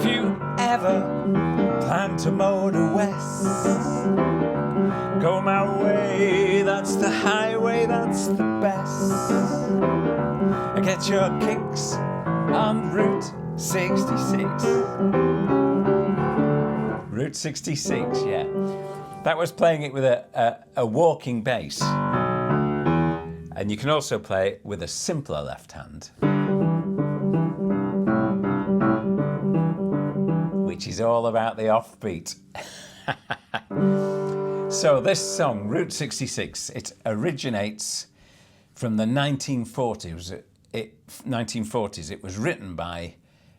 If you ever plan to motor west, go my way, that's the highway, that's the best. Get your kicks on Route 66. Route 66, yeah. That was playing it with a walking bass. And you can also play it with a simpler left hand, which is all about the offbeat. So this song, Route 66, it originates from the 1940s. 1940s. It was written by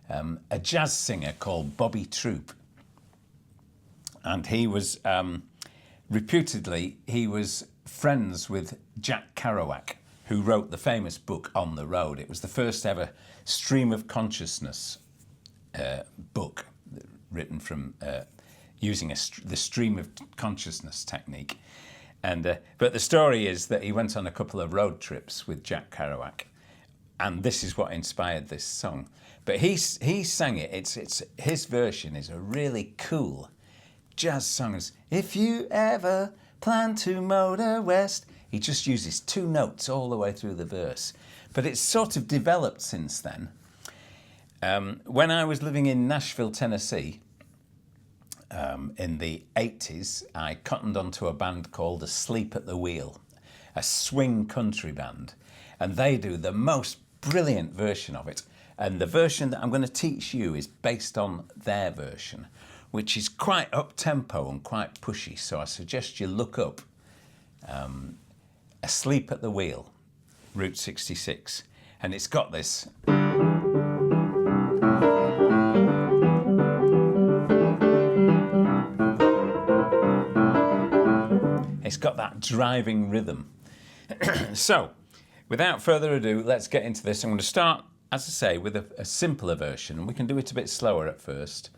a jazz singer called Bobby Troup. And he was, reputedly, he was friends with Jack Kerouac, who wrote the famous book On the Road. It was the first ever stream of consciousness book written from using the stream of consciousness technique. And but the story is that he went on a couple of road trips with Jack Kerouac, and this is what inspired this song. But he sang it. It's his version is a really cool jazz song. If you ever plan to motor west, he just uses two notes all the way through the verse. But it's sort of developed since then. When I was living in Nashville, Tennessee, in the 80s, I cottoned onto a band called Asleep at the Wheel, a swing country band. And they do the most brilliant version of it. And the version that I'm going to teach you is based on their version, which is quite up-tempo and quite pushy. So I suggest you look up Asleep at the Wheel, Route 66. And it's got this. It's got that driving rhythm. So, without further ado, let's get into this. I'm going to start, as I say, with a simpler version. We can do it a bit slower at first,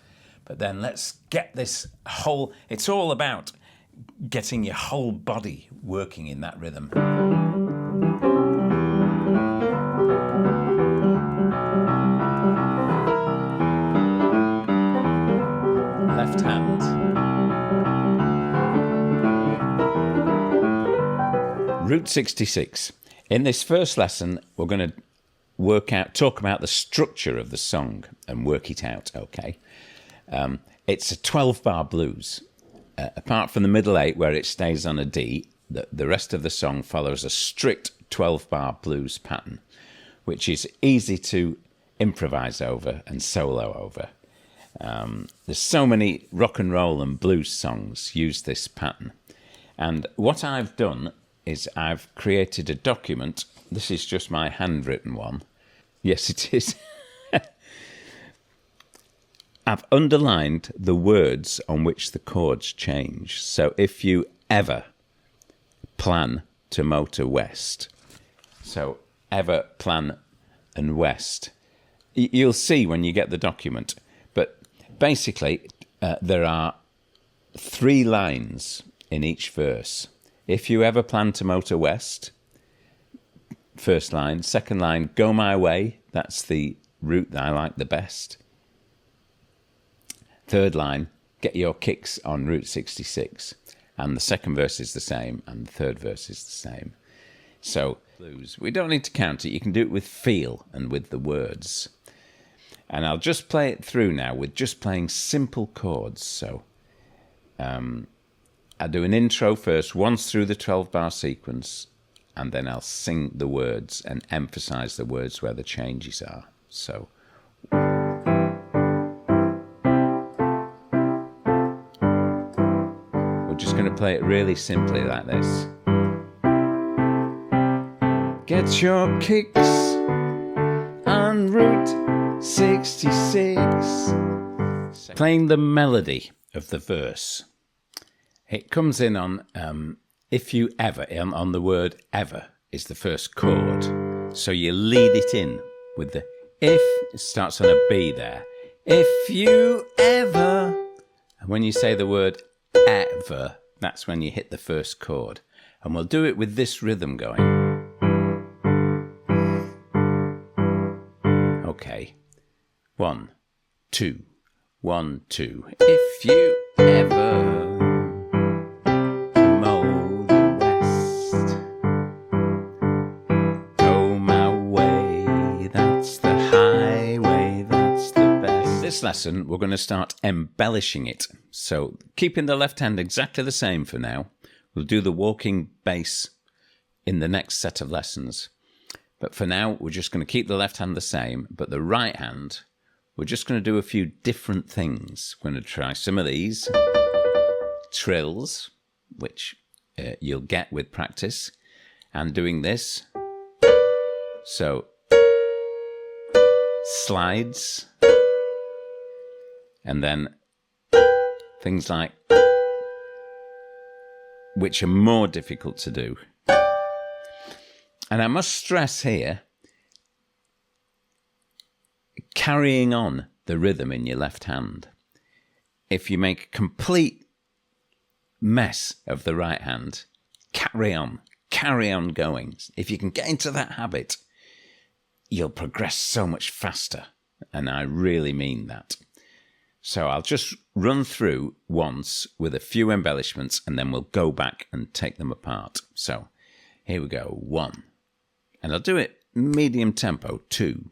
but then let's get this whole... It's all about getting your whole body working in that rhythm. Left hand. Route 66. In this first lesson, we're going to talk about the structure of the song and work it out, okay? It's a 12-bar blues. Apart from the middle 8 where it stays on a D, the rest of the song follows a strict 12-bar blues pattern, which is easy to improvise over and solo over. There's so many rock and roll and blues songs use this pattern. And what I've done is I've created a document. This is just my handwritten one. Yes, it is. I've underlined the words on which the chords change. So if you ever plan to motor west, so ever, plan and west, you'll see when you get the document. But basically, there are 3 lines in each verse. If you ever plan to motor west, first line. Second line, go my way. That's the route that I like the best. Third line, get your kicks on Route 66. And the second verse is the same, and the third verse is the same. So, blues. We don't need to count it. You can do it with feel and with the words. And I'll just play it through now with just playing simple chords. So, I'll do an intro first, once through the 12-bar sequence, and then I'll sing the words and emphasize the words where the changes are. So, we're just going to play it really simply like this. Get your kicks on Route 66. Playing the melody of the verse. It comes in on if you ever, on the word ever is the first chord. So you lead it in with the if, it starts on a B there. If you ever, and when you say the word ever, that's when you hit the first chord. And we'll do it with this rhythm going. Okay. 1, 2, 1, 2. If you ever mow the west, go my way, that's the highway, that's the best. In this lesson, we're going to start embellishing it. So, keeping the left hand exactly the same for now. We'll do the walking bass in the next set of lessons. But for now, we're just going to keep the left hand the same, but the right hand, we're just going to do a few different things. We're going to try some of these trills, which you'll get with practice, and doing this. So, slides, and then things like, which are more difficult to do. And I must stress here, carrying on the rhythm in your left hand. If you make a complete mess of the right hand, carry on going. If you can get into that habit, you'll progress so much faster. And I really mean that. So I'll just run through once with a few embellishments, and then we'll go back and take them apart. So here we go. 1. And I'll do it medium tempo. 2.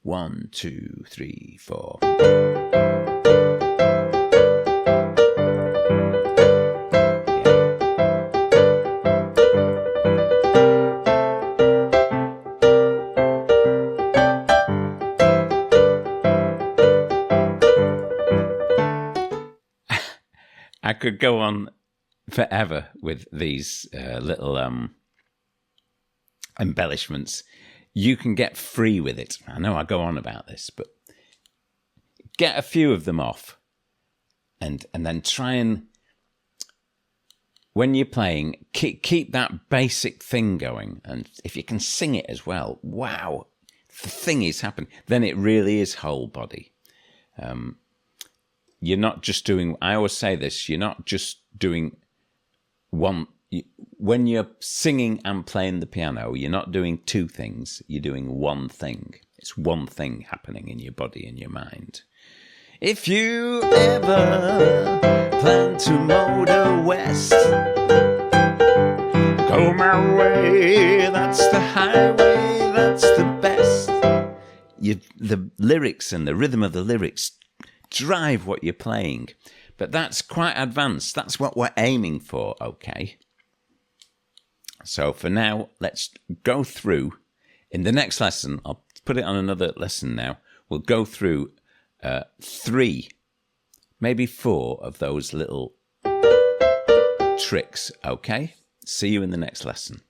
1, 2, 3, 4. I could go on forever with these little embellishments. You can get free with it. I know I go on about this, but get a few of them off, and then try and, when you're playing, keep that basic thing going. And if you can sing it as well, wow, the thing is happening. Then it really is whole body. You're not just doing, I always say this, you're not just doing one. When you're singing and playing the piano, you're not doing two things, you're doing one thing. It's one thing happening in your body and your mind. If you ever plan to motor west, go my way, that's the highway, that's the best. The lyrics and the rhythm of the lyrics drive what you're playing. But that's quite advanced. That's what we're aiming for, okay? So for now, let's go through. In the next lesson, I'll put it on another lesson now. We'll go through 3, maybe 4 of those little tricks, okay? See you in the next lesson.